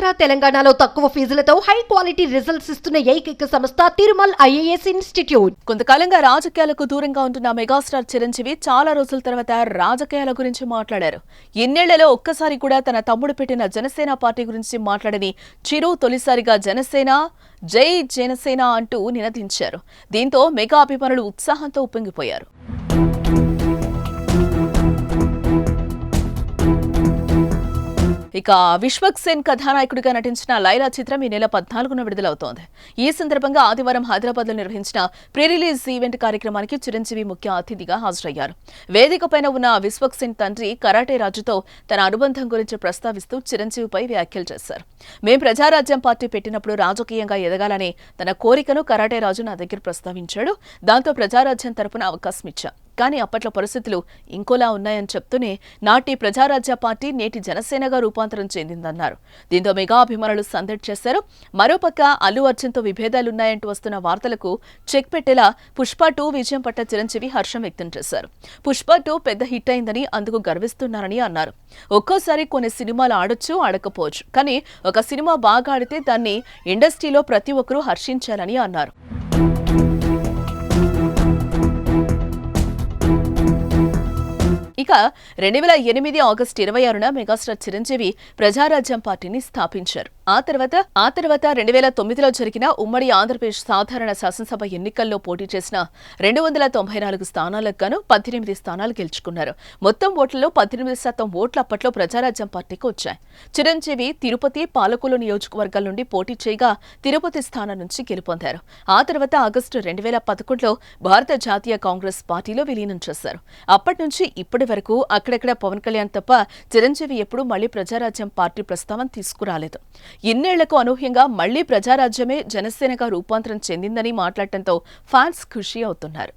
ఆంధ్ర తెలంగాణలో తక్కువ ఫీజులతో high quality results ఇస్తున్న ఏకైక సంస్థ తిరుమల్ ఐఏఎస్ ఇన్స్టిట్యూట్. కొంతకాలంగా రాజకీయాలకు దూరంగా ఉంటున్న మెగాస్టార్ చిరంజీవి చాలా రోజుల తర్వాత రాజకీయాల గురించి మాట్లాడారు. ఇన్నేళ్లలో ఒక్కసారి కూడా తన తమ్ముడు పెట్టిన జనసేన పార్టీ గురించి మాట్లాడని చిరు తొలిసారిగా జనసేన జై జనసేన అంటూ నినదించారు. దీంతో మెగా అభిమానులు ఉత్సాహంతో ఉప్పొంగిపోయారు. ఇక విశ్వక్సేన్ కథానాయకుడిగా నటించిన లైలా చిత్రం ఈ నెల 14న విడుదలవుతోంది. ఈ సందర్భంగా ఆదివారం హైదరాబాద్లో నిర్వహించిన ప్రీ రిలీజ్ ఈవెంట్ కార్యక్రమానికి చిరంజీవి ముఖ్య అతిథిగా హాజరయ్యారు. వేదికపైన ఉన్న విశ్వక్సేన్ తండ్రి కరాటే రాజుతో తన అనుబంధం గురించి ప్రస్తావిస్తూ చిరంజీవిపై వ్యాఖ్యలు చేశారు. మేం ప్రజారాజ్యం పార్టీ పెట్టినప్పుడు రాజకీయంగా ఎదగాలనే తన కోరికను కరాటే రాజు నా దగ్గర ప్రస్తావించాడు. దాంతో ప్రజారాజ్యం తరపున అవకాశం ఇచ్చా. కానీ అప్పట్లో పరిస్థితులు ఇంకోలా ఉన్నాయని చెప్తూనే నాటి ప్రజారాజ్య పార్టీ నేటి జనసేనగా రూపాంతరం చెందిందన్నారు. దీంతో మెగా అభిమానులు సందడి చేశారు. మరోపక్క అల్లు అర్జున్తో విభేదాలున్నాయంటూ వస్తున్న వార్తలకు చెక్ పెట్టేలా పుష్ప 2 విజయం పట్ల చిరంజీవి హర్షం వ్యక్తం చేశారు. పుష్ప 2 పెద్ద హిట్ అయిందని అందుకు గర్విస్తున్నారని అన్నారు. ఒక్కోసారి కొన్ని సినిమాలు ఆడొచ్చు, ఆడకపోవచ్చు, కానీ ఒక సినిమా బాగా ఆడితే దాన్ని ఇండస్ట్రీలో ప్రతి ఒక్కరూ హర్షించాలని అన్నారు. ఇక 2008 ఆగస్టు 26న మెగాస్టార్ చిరంజీవి ప్రజారాజ్యం పార్టీని స్థాపించారు. ఆ తర్వాత 2009లో జరిగిన ఉమ్మడి ఆంధ్రప్రదేశ్ సాధారణ శాసనసభ ఎన్నికల్లో పోటీ చేసిన 294 స్థానాలకు గాను 18 స్థానాలు గెలుచుకున్నారు. మొత్తం ఓట్లలో 18% ఓట్లు అప్పట్లో ప్రజారాజ్యం పార్టీకి వచ్చాయి. చిరంజీవి తిరుపతి, పాలకొల్లు నియోజకవర్గాల నుండి పోటీ చేయగా తిరుపతి స్థానం నుంచి గెలుపొందారు. ఆ తర్వాత ఆగస్టు 2011లో భారత జాతీయ కాంగ్రెస్ పార్టీలో విలీనం చేశారు. అప్పటి నుంచి ఇప్పటి వరకు అక్కడెక్కడ పవన్ కళ్యాణ్ తప్ప చిరంజీవి ఎప్పుడూ మళ్లీ ప్రజారాజ్యం పార్టీ ప్రస్తావన తీసుకురాలేదు. ఇన్నేళ్లకు అనూహ్యంగా మళ్లీ ప్రజారాజ్యమే జనసేనగా రూపాంతరం చెందిందని మాట్లాడటంతో ఫ్యాన్స్ ఖుషి అవుతున్నారు.